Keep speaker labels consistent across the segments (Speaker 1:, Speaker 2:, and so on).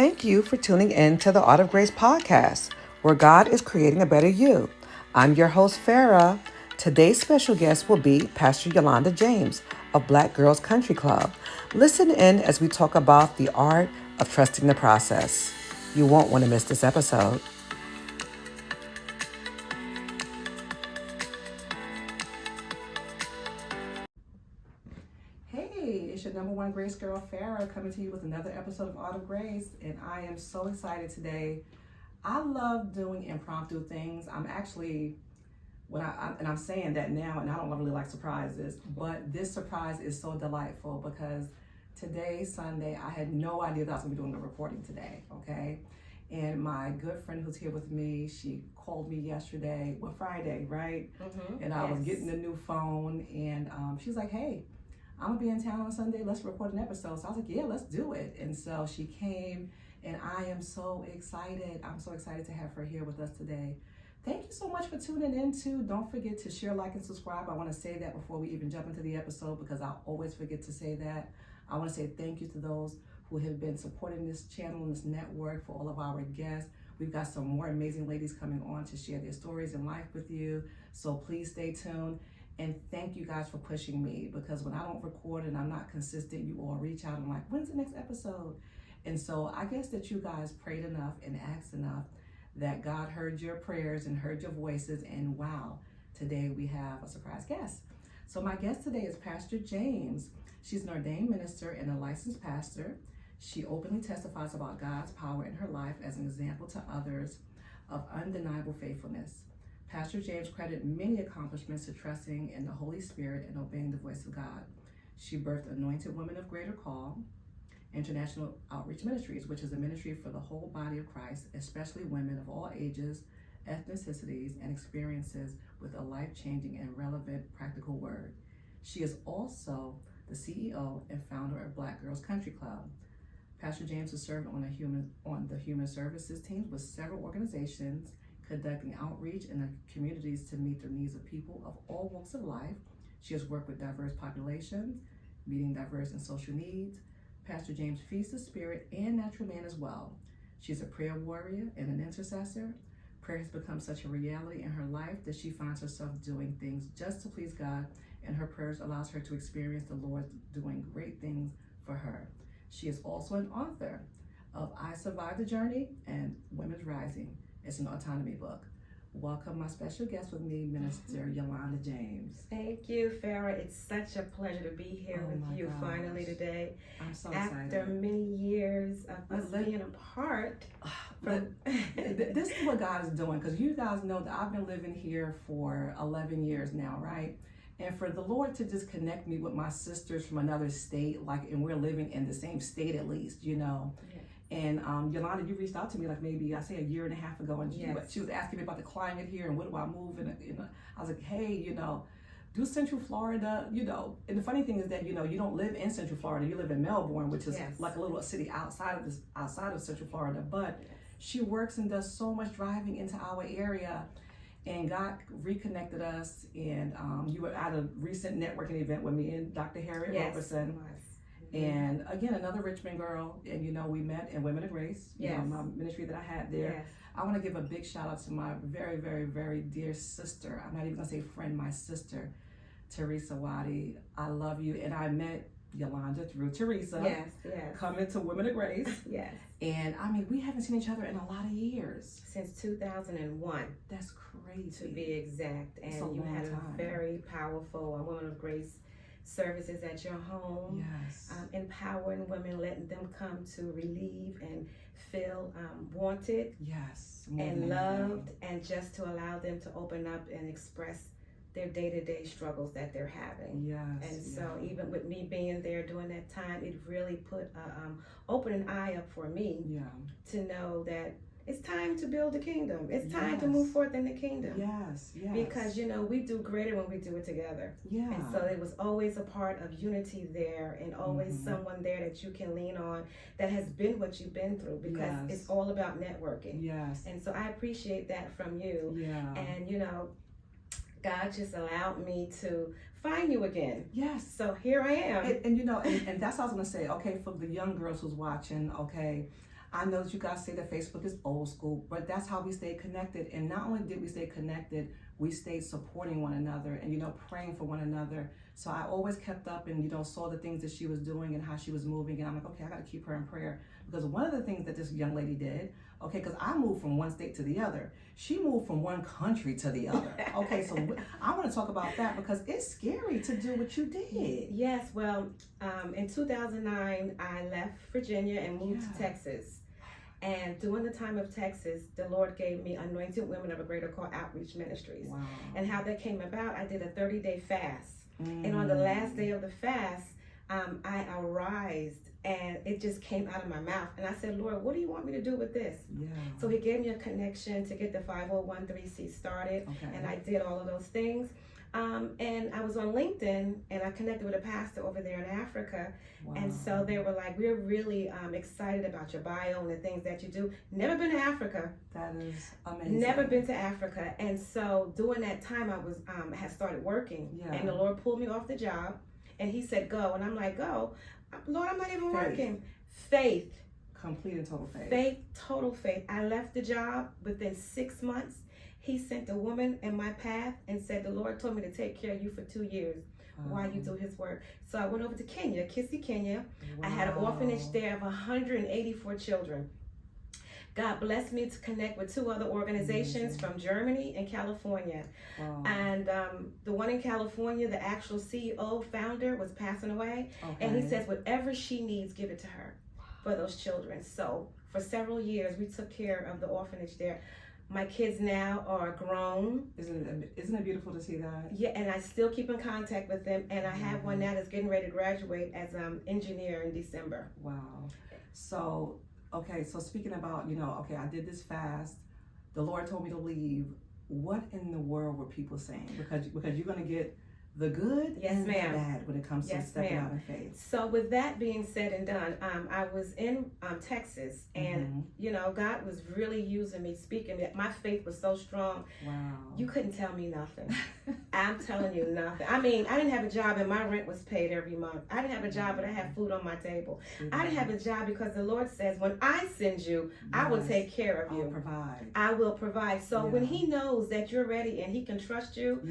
Speaker 1: Thank you for tuning in to the Art of Grace podcast, where God is creating a better you. I'm your host, Farra. Today's special guest will be Pastor Yolanda James of Black Girls Country Club. Listen in as we talk about the art of trusting the process. You won't want to miss this episode. Hey, it's your number one Grace Girl, Farra, coming to you with another episode of Art of Grace, and I am so excited today. I love doing impromptu things. I'm actually, I'm saying that now, and I don't really like surprises, but this surprise is so delightful because today, Sunday, I had no idea that I was going to be doing a recording today, okay? And my good friend who's here with me, she called me yesterday, Friday, right? Mm-hmm. And I was getting a new phone, and she was like, hey, I'm gonna be in town on Sunday, let's record an episode. So I was like, yeah, let's do it. And so she came, and I am so excited. I'm so excited to have her here with us today. Thank you so much for tuning in too. Don't forget to share, like, and subscribe. I wanna say that before we even jump into the episode because I always forget to say that. I wanna say thank you to those who have been supporting this channel and this network, for all of our guests. We've got some more amazing ladies coming on to share their stories in life with you. So please stay tuned. And thank you guys for pushing me, because when I don't record and I'm not consistent, you all reach out and like, when's the next episode? And so I guess that you guys prayed enough and asked enough that God heard your prayers and heard your voices. And wow, today we have a surprise guest. So my guest today is Pastor James. She's an ordained minister and a licensed pastor. She openly testifies about God's power in her life as an example to others of undeniable faithfulness. Pastor James credited many accomplishments to trusting in the Holy Spirit and obeying the voice of God. She birthed Anointed Women of Greater Call, International Outreach Ministries, which is a ministry for the whole body of Christ, especially women of all ages, ethnicities, and experiences with a life-changing and relevant practical word. She is also the CEO and founder of Black Girls Country Club. Pastor James has served on the human services teams with several organizations, conducting outreach in the communities to meet the needs of people of all walks of life. She has worked with diverse populations, meeting diverse and social needs. Pastor James feeds the spirit and natural man as well. She's a prayer warrior and an intercessor. Prayer has become such a reality in her life that she finds herself doing things just to please God, and her prayers allows her to experience the Lord doing great things for her. She is also an author of I Survived the Journey and Women's Rising. It's an autonomy book. Welcome my special guest with me, Minister Yolanda James.
Speaker 2: Thank you, Farra. It's such a pleasure to be here with you finally today.
Speaker 1: I'm so excited.
Speaker 2: After many years of us being apart.
Speaker 1: This is what God is doing, because you guys know that I've been living here for 11 years now, right? And for the Lord to just connect me with my sisters from another state, and we're living in the same state at least, you know. Yeah. And Yolanda, you reached out to me maybe I say a year and a half ago, and she was asking me about the climate here and what do I move, and I was like, hey, do Central Florida, And the funny thing is that you don't live in Central Florida, you live in Melbourne, which is like a little city outside of Central Florida. But she works and does so much driving into our area, and God reconnected us. And you were at a recent networking event with me and Dr. Harriet Robertson. And again, another Richmond girl, and we met in Women of Grace, my ministry that I had there. Yes. I want to give a big shout out to my very, very, very dear sister. I'm not even gonna say friend, my sister, Teresa Wadi. I love you. And I met Yolanda through Teresa.
Speaker 2: Yes.
Speaker 1: Coming to Women of Grace.
Speaker 2: Yes.
Speaker 1: And we haven't seen each other in a lot of years.
Speaker 2: Since 2001.
Speaker 1: That's crazy.
Speaker 2: To be exact. And you had a very powerful Women of Grace services at your home, empowering women, letting them come to relieve and feel wanted, and loved, and just to allow them to open up and express their day-to-day struggles that they're having. And so even with me being there during that time, it really put open an eye up for me to know that it's time to build the kingdom. It's time to move forth in the kingdom.
Speaker 1: Yes.
Speaker 2: Because, we do greater when we do it together. Yeah. And so it was always a part of unity there, and always someone there that you can lean on that has been what you've been through, because it's all about networking. Yes. And so I appreciate that from you. Yeah. And, God just allowed me to find you again. Yes. So here I am.
Speaker 1: And that's what I was going to say. Okay, for the young girls who's watching, okay, I know that you guys say that Facebook is old school, but that's how we stay connected. And not only did we stay connected, we stayed supporting one another and, praying for one another. So I always kept up and, saw the things that she was doing and how she was moving. And I'm like, okay, I got to keep her in prayer. Because one of the things that this young lady did, okay, because I moved from one state to the other. She moved from one country to the other. Okay, so I want to talk about that because it's scary to do what you did.
Speaker 2: Yes, well, in 2009, I left Virginia and moved to Texas. And during the time of Texas, the Lord gave me Anointed Women of a Greater Call Outreach Ministries.
Speaker 1: Wow.
Speaker 2: And how that came about, I did a 30-day fast. And on the last day of the fast, I arose and it just came out of my mouth. And I said, Lord, what do you want me to do with this?
Speaker 1: Yeah.
Speaker 2: So he gave me a connection to get the 501(c)(3) started.
Speaker 1: Okay.
Speaker 2: And I did all of those things. And I was on LinkedIn and I connected with a pastor over there in Africa. Wow. And so they were like, we're really excited about your bio and the things that you do. Never been to Africa.
Speaker 1: That is amazing.
Speaker 2: Never been to Africa. And so during that time I was had started working. Yeah. And the Lord pulled me off the job and he said, go. And I'm like, go? Lord, I'm not even working. Faith.
Speaker 1: Complete and total faith.
Speaker 2: Faith, total faith. I left the job within 6 months. He sent a woman in my path and said, the Lord told me to take care of you for 2 years while you do his work. So I went over to Kenya, Kissy, Kenya. Wow. I had an orphanage there of 184 children. God blessed me to connect with 2 other organizations from Germany and California. Wow. And the one in California, the actual CEO, founder, was passing away. Okay. And he says, whatever she needs, give it to her for those children. So for several years, we took care of the orphanage there. My kids now are grown.
Speaker 1: Isn't it beautiful to see that?
Speaker 2: Yeah, and I still keep in contact with them. And I have one now that's getting ready to graduate as an engineer in December.
Speaker 1: Wow. So, okay, so speaking about, okay, I did this fast. The Lord told me to leave. What in the world were people saying? Because you're going to get the good and the bad when it comes to stepping out in faith.
Speaker 2: So with that being said and done, I was in Texas and, God was really using me, speaking. My faith was so strong.
Speaker 1: Wow.
Speaker 2: You couldn't tell me nothing. I'm telling you nothing. I mean, I didn't have a job and my rent was paid every month. I didn't have a job, but I had food on my table. I didn't have a job because the Lord says, when I send you, I will take care of you.
Speaker 1: I'll provide.
Speaker 2: I will provide. So when he knows that you're ready and he can trust you,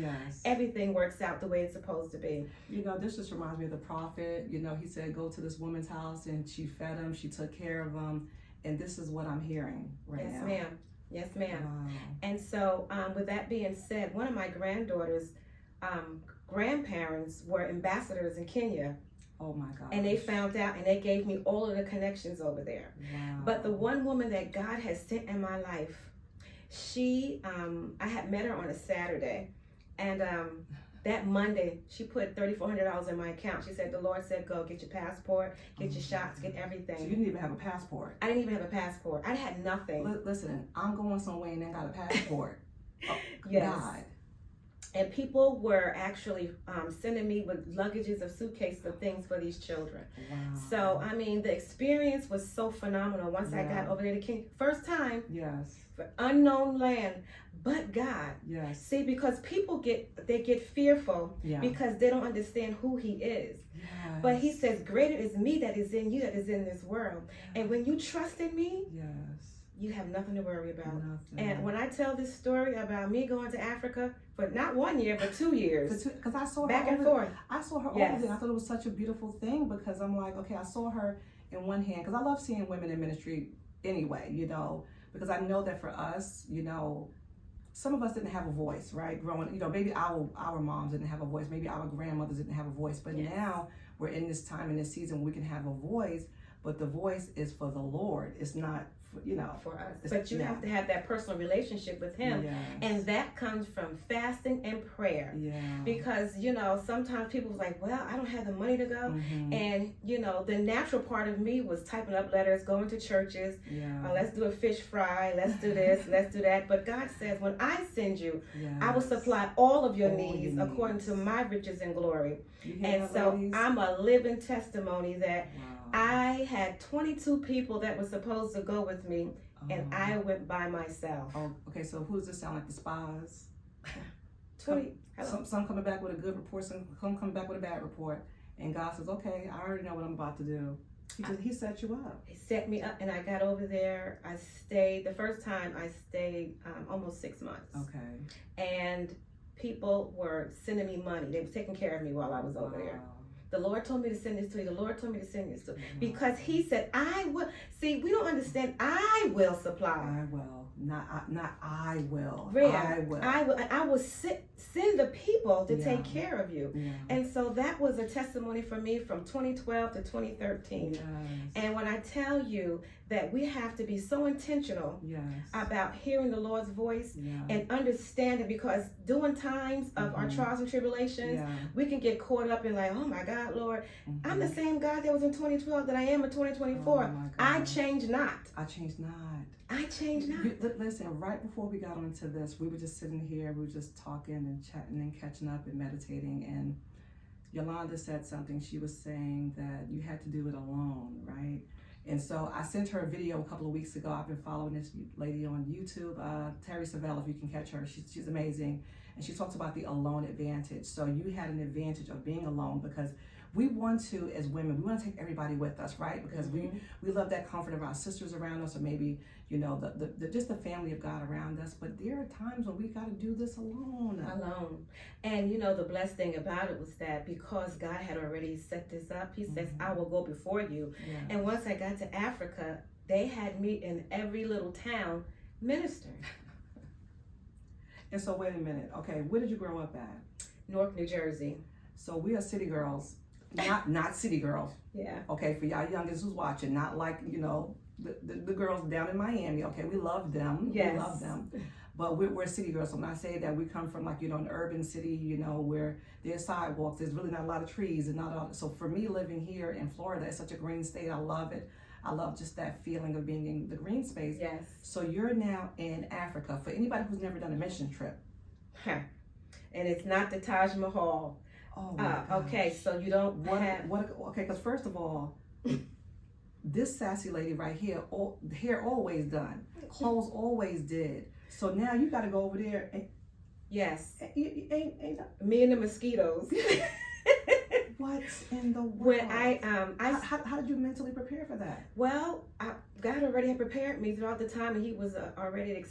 Speaker 2: everything works out the way it's supposed to be.
Speaker 1: This just reminds me of the prophet. He said, go to this woman's house and she fed him, she took care of him. And this is what I'm hearing right now.
Speaker 2: Yes, ma'am. Yes, ma'am.
Speaker 1: Wow.
Speaker 2: And so with that being said, one of my granddaughters' grandparents were ambassadors in Kenya.
Speaker 1: Oh my God.
Speaker 2: And they found out and they gave me all of the connections over there.
Speaker 1: Wow.
Speaker 2: But the one woman that God has sent in my life, she, I had met her on a Saturday. And that Monday, she put $3,400 in my account. She said, the Lord said, go get your passport, get your shots, get everything.
Speaker 1: So you didn't even have a passport?
Speaker 2: I didn't even have a passport. I had nothing.
Speaker 1: Listen, I'm going somewhere and I got a passport.
Speaker 2: Yes.
Speaker 1: God.
Speaker 2: And people were actually sending me with luggages of suitcases of things for these children.
Speaker 1: Wow.
Speaker 2: So, I mean, the experience was so phenomenal once I got over there to Kenya. First time.
Speaker 1: Yes.
Speaker 2: For unknown land, but God.
Speaker 1: Yes.
Speaker 2: See, because people get fearful because they don't understand who he is.
Speaker 1: Yes.
Speaker 2: But he says, greater is me that is in you that is in this world. Yes. And when you trust in me, you have nothing to worry about.
Speaker 1: Nothing.
Speaker 2: And when I tell this story about me going to Africa for not 1 year, but 2 years.
Speaker 1: Because I saw her
Speaker 2: back and forth.
Speaker 1: I saw her over there. I thought it was such a beautiful thing because I'm like, okay, I saw her in one hand. Because I love seeing women in ministry anyway, because I know that for us, some of us didn't have a voice, right? Growing, maybe our moms didn't have a voice. Maybe our grandmothers didn't have a voice. But now we're in this time, in this season, we can have a voice. But the voice is for the Lord. It's not,
Speaker 2: for us. But you have to have that personal relationship with him.
Speaker 1: Yes.
Speaker 2: And that comes from fasting and prayer.
Speaker 1: Yeah.
Speaker 2: Because, sometimes people was like, well, I don't have the money to go.
Speaker 1: Mm-hmm.
Speaker 2: And, the natural part of me was typing up letters, going to churches. Let's do a fish fry. Let's do this. Let's do that. But God says, when I send you, I will supply all of your needs according to my riches and glory. And so ladies? I'm a living testimony that I had 22 people that were supposed to go with me, and I went by myself.
Speaker 1: Oh, okay. So who does this sound like? The spies?
Speaker 2: 20.
Speaker 1: Some coming back with a good report, some coming back with a bad report, and God says, "Okay, I already know what I'm about to do." He set you up.
Speaker 2: He set me up, and I got over there. I stayed, the first time I stayed almost 6 months.
Speaker 1: Okay.
Speaker 2: And people were sending me money. They were taking care of me while I was over there. The Lord told me to send this to you. The Lord told me to send this to you. Because he said, I will. See, we don't understand. I will supply.
Speaker 1: I will. Not I will.
Speaker 2: Rhea,
Speaker 1: I will.
Speaker 2: I will send the people to take care of you.
Speaker 1: Yeah.
Speaker 2: And so that was a testimony for me from 2012 to 2013.
Speaker 1: Yes.
Speaker 2: And when I tell you that we have to be so intentional about hearing the Lord's voice and understanding, because during times of our trials and tribulations, we can get caught up in like, oh my God, Lord, I'm the same God that was in 2012 that I am in 2024.
Speaker 1: Oh
Speaker 2: I change not.
Speaker 1: I changed not.
Speaker 2: I change not.
Speaker 1: Listen, right before we got onto this, we were just sitting here, we were just talking and chatting and catching up and meditating, and Yolanda said something. She was saying that you had to do it alone, right? And so I sent her a video a couple of weeks ago. I've been following this lady on YouTube, Terry Savelle, if you can catch her. She's amazing. And she talks about the alone advantage. So you had an advantage of being alone, because we want to, as women, we want to take everybody with us, right? Because we love that comfort of our sisters around us, or maybe, you know, the just the family of God around us. But there are times when we got to do this alone.
Speaker 2: Alone. And you know, the blessed thing about it was that because God had already set this up, he says, I will go before you. Yeah. And once I got to Africa, they had me in every little town ministering.
Speaker 1: And so wait a minute. Okay, where did you grow up at?
Speaker 2: Newark, New Jersey.
Speaker 1: So we are city girls. Not city girls.
Speaker 2: Yeah.
Speaker 1: Okay, for y'all youngest who's watching, not like, you know, the girls down in Miami. Okay, we love them.
Speaker 2: Yes.
Speaker 1: We love them. But we're city girls. So when I say that, we come from, like, you know, an urban city, you know, where there's sidewalks, there's really not a lot of trees and not all. So for me, living here in Florida, it's such a green state. I love it. I love just that feeling of being in the green space.
Speaker 2: Yes.
Speaker 1: So you're now in Africa. For anybody who's never done a mission trip.
Speaker 2: And it's not the Taj Mahal.
Speaker 1: Oh my gosh.
Speaker 2: Okay, so you don't
Speaker 1: okay, because first of all, this sassy lady right here, hair always done, clothes always did. So now you got to go over there and
Speaker 2: yes,
Speaker 1: ain't
Speaker 2: me and the mosquitoes.
Speaker 1: What in the world?
Speaker 2: When
Speaker 1: how did you mentally prepare for that?
Speaker 2: Well, God already had prepared me throughout the time, and he was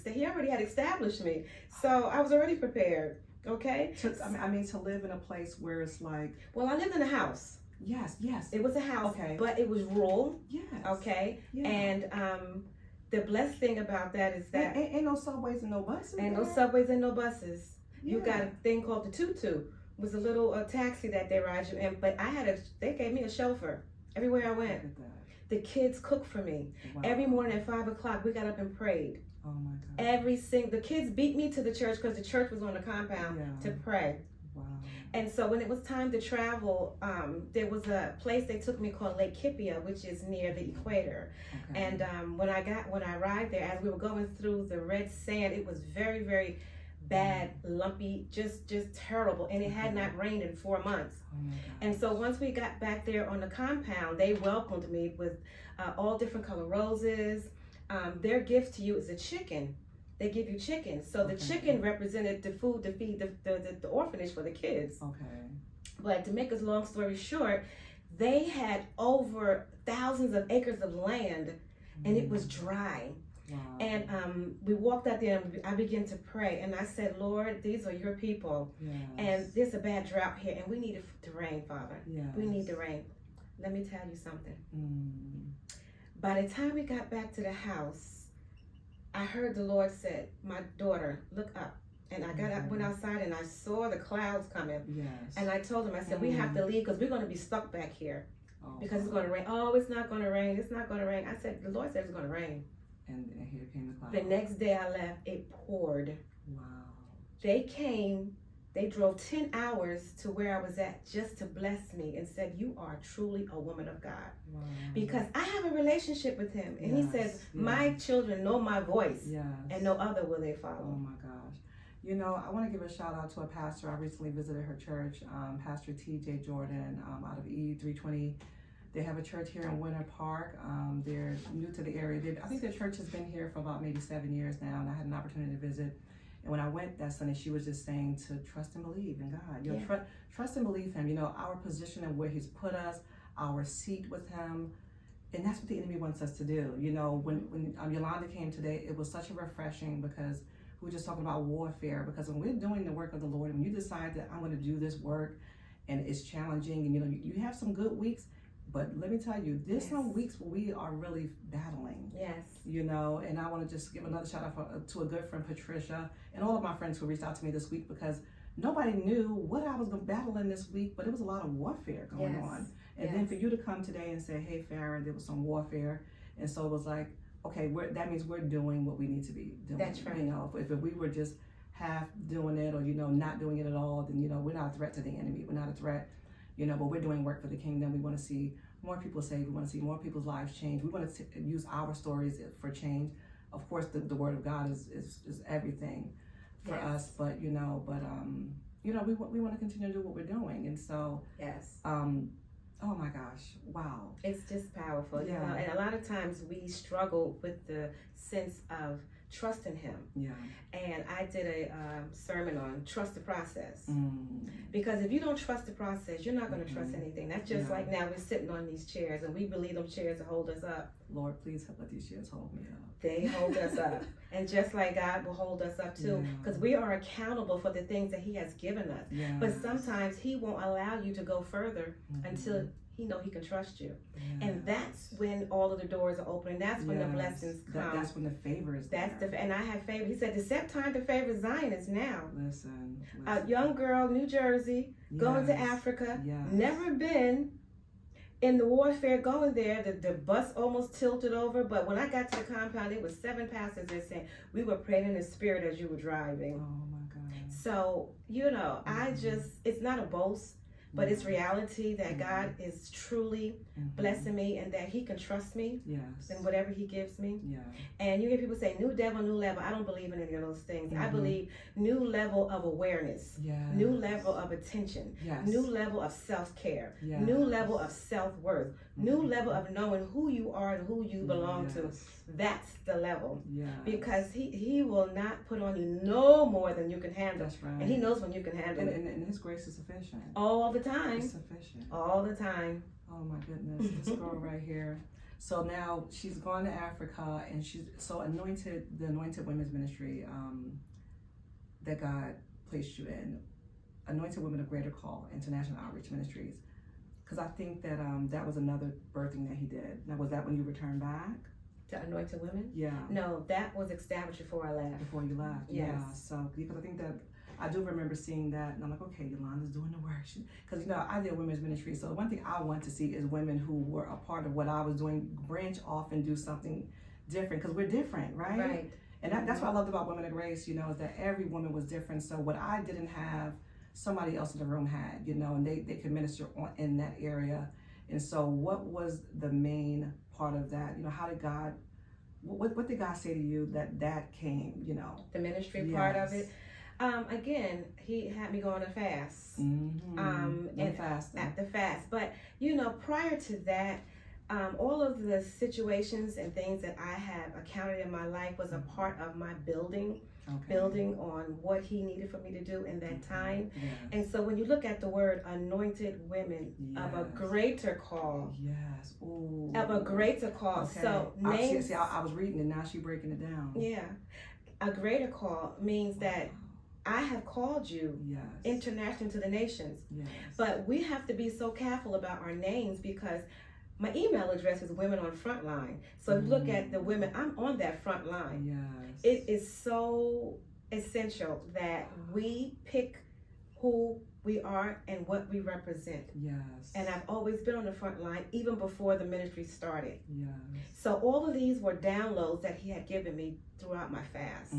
Speaker 2: he already had established me, so I was already prepared. Okay.
Speaker 1: I mean, to live in a place where it's like.
Speaker 2: Well, I lived in a house.
Speaker 1: Yes.
Speaker 2: It was a house.
Speaker 1: Okay.
Speaker 2: But it was rural.
Speaker 1: Yes.
Speaker 2: Okay.
Speaker 1: Yeah.
Speaker 2: And the blessed thing about that is that
Speaker 1: ain't no subways and no buses.
Speaker 2: Ain't no subways and no buses.
Speaker 1: Yeah.
Speaker 2: You got a thing called the tutu. It was a little taxi that they ride you in. But they gave me a chauffeur everywhere I went.
Speaker 1: Look at that.
Speaker 2: The kids cooked for me. Wow. Every morning at 5 o'clock, we got up and prayed.
Speaker 1: Oh my God.
Speaker 2: The kids beat me to the church because the church was on the compound to pray.
Speaker 1: Wow.
Speaker 2: And so when it was time to travel, there was a place they took me called Lake Kipia, which is near the equator. Okay. And when I arrived there, as we were going through the red sand, it was very, very bad, lumpy, just terrible. And it had not rained in 4 months.
Speaker 1: Oh my God.
Speaker 2: And so once we got back there on the compound, they welcomed me with all different color roses. Their gift to you is a chicken. They give you chicken. So the chicken represented the food to feed the orphanage for the kids.
Speaker 1: Okay.
Speaker 2: But to make a long story short, they had over thousands of acres of land, and it was dry.
Speaker 1: Wow.
Speaker 2: And we walked out there, and I began to pray. And I said, Lord, these are your people.
Speaker 1: Yes.
Speaker 2: And there's a bad drought here, and we need it to rain, Father.
Speaker 1: Yes.
Speaker 2: We need the rain. Let me tell you something. By the time we got back to the house, I heard the Lord said, my daughter, look up. And I got up, went outside, and I saw the clouds coming.
Speaker 1: Yes.
Speaker 2: And I told him, I said, we have to leave because we're going to be stuck back here. Because it's going to rain. Oh, it's not going to rain. It's not going to rain. I said, the Lord said it's going to rain.
Speaker 1: And here came the clouds.
Speaker 2: The next day I left, it poured.
Speaker 1: Wow.
Speaker 2: They came. They drove 10 hours to where I was at just to bless me and said, you are truly a woman of God.
Speaker 1: Wow.
Speaker 2: Because I have a relationship with him. And he says, my children know my voice.
Speaker 1: Yes.
Speaker 2: And no other will they follow.
Speaker 1: Oh my gosh. You know, I want to give a shout out to a pastor. I recently visited her church, Pastor T.J. Jordan out of E320. They have a church here in Winter Park. They're new to the area. I think their church has been here for about maybe 7 years now, and I had an opportunity to visit. And when I went that Sunday, she was just saying to trust and believe in God. You know, trust and believe Him. You know, our position and where He's put us, our seat with Him. And that's what the enemy wants us to do. You know, when Yolanda came today, it was such a refreshing, because we were just talking about warfare. Because when we're doing the work of the Lord, and you decide that I'm going to do this work, and it's challenging, and you know, you have some good weeks, but let me tell you, there's some weeks where we are really battling.
Speaker 2: Yes.
Speaker 1: You know, and I want to just give another shout out to a good friend, Patricia, and all of my friends who reached out to me this week, because nobody knew what I was battling this week, but it was a lot of warfare going on. And then for you to come today and say, hey, Farra, there was some warfare. And so it was like, okay, that means we're doing what we need to be doing.
Speaker 2: That's right.
Speaker 1: You know, if we were just half doing it, or, you know, not doing it at all, then, you know, we're not a threat to the enemy. We're not a threat, you know, but we're doing work for the kingdom. We want to see more people saved. We want to see more people's lives change. We want to use our stories for change. Of course, the word of God is everything for us, but, you know, we want to continue to do what we're doing. And so, oh my gosh, wow.
Speaker 2: It's just powerful, you know, and a lot of times we struggle with the sense of trusting him.
Speaker 1: Yeah.
Speaker 2: And I did a sermon on trust the process. Because if you don't trust the process, you're not going to trust anything. That's just like now we're sitting on these chairs and we believe them chairs to hold us up.
Speaker 1: Lord, please let these chairs hold me up.
Speaker 2: They hold us up. And just like God will hold us up too, because we are accountable for the things that he has given us. But sometimes he won't allow you to go further until he know he can trust you. And that's when all of the doors are open. That's when the blessings come.
Speaker 1: That's when the favor is there.
Speaker 2: And I have favor. He said the set time to favor Zion is now.
Speaker 1: Listen.
Speaker 2: A young girl, New Jersey, going to Africa, never been in the warfare, going there. The bus almost tilted over, but when I got to the compound, it was 7 pastors there saying, we were praying in the spirit as you were driving.
Speaker 1: Oh my God.
Speaker 2: So, you know, it's not a boast, but it's reality that God is truly blessing me and that he can trust me in whatever he gives me. And you hear people say, new devil, new level. I don't believe in any of those things. I believe new level of awareness, new level of attention, new level of self-care, new level of self-worth, new level of knowing who you are and who you belong to. That's the level. Because he will not put on you no more than you can handle.
Speaker 1: That's right.
Speaker 2: And he knows when you can handle it.
Speaker 1: And his grace is sufficient.
Speaker 2: All the time.
Speaker 1: It's sufficient.
Speaker 2: All the time.
Speaker 1: Oh my goodness. This girl right here. So now she's gone to Africa, and she's so anointed, the Anointed Women's Ministry that God placed you in. Anointed Women of Greater Call, International Outreach Ministries. Because I think that that was another birthing that he did. Now, was that when you returned back?
Speaker 2: To Anointed Women?
Speaker 1: Yeah.
Speaker 2: No, that was established before I left.
Speaker 1: Before you left?
Speaker 2: Yes.
Speaker 1: Yeah. So, because I think that, I do remember seeing that, and I'm like, okay, Yolanda's doing the work. Because, you know, I did women's ministry, so one thing I want to see is women who were a part of what I was doing branch off and do something different, because we're different, right?
Speaker 2: Right.
Speaker 1: And that's what I loved about Women of Grace, you know, is that every woman was different. So what I didn't have, somebody else in the room had, you know, and they could minister in that area. And so what was the main part of that? You know, how did God, what did God say to you that came, you know?
Speaker 2: The ministry part of it. Again, he had me go on a fast.
Speaker 1: And fasting.
Speaker 2: At the fast. But, you know, prior to that, all of the situations and things that I have encountered in my life was a part of my building on what he needed for me to do in that time. And so when you look at the word anointed women of a greater call.
Speaker 1: Ooh.
Speaker 2: Of a greater call.
Speaker 1: Okay.
Speaker 2: So
Speaker 1: names. I was reading it, now she's breaking it down.
Speaker 2: Yeah. A greater call means that I have called you internationally to the nations. But we have to be so careful about our names, because my email address is Women on Frontline. So if you look at the women, I'm on that front line. It is so essential that we pick who we are and what we represent. And I've always been on the front line, even before the ministry started. So all of these were downloads that he had given me throughout my fast.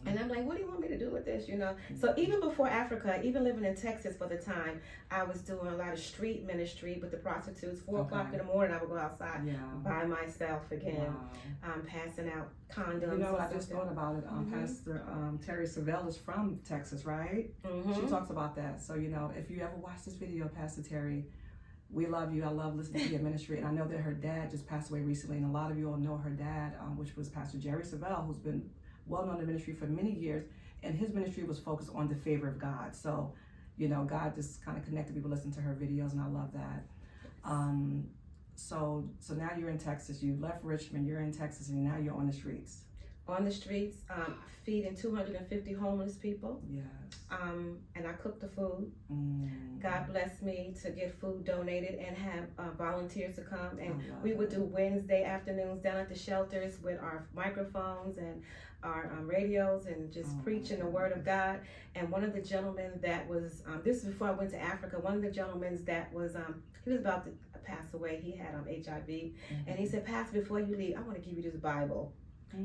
Speaker 2: And I'm like, what do you want me to do with this, you know? So even before Africa, even living in Texas for the time, I was doing a lot of street ministry with the prostitutes. 4 o'clock in the morning, I would go outside by myself again, passing out condoms.
Speaker 1: You know, I just thought about it. Pastor Terry Savelle is from Texas, right? She talks about that. So, you know, if you ever watch this video, Pastor Terry, we love you. I love listening to your ministry. And I know that her dad just passed away recently. And a lot of you all know her dad, which was Pastor Jerry Savelle, who's been well known in ministry for many years. And his ministry was focused on the favor of God. So, you know, God just kind of connected people listening to her videos. And I love that. So now you're in Texas. You left Richmond. You're in Texas, and now you're on the streets.
Speaker 2: On the streets, feeding 250 homeless people.
Speaker 1: Yes.
Speaker 2: And I cook the food.
Speaker 1: Mm.
Speaker 2: God blessed me to get food donated and have volunteers to come. And we would do Wednesday afternoons down at the shelters with our microphones and our radios and just preaching the word of God. And one of the gentlemen that was, this is before I went to Africa, one of the gentlemen that was, he was about to pass away. He had HIV. Mm-hmm. And he said, Pastor, before you leave, I want to give you this Bible.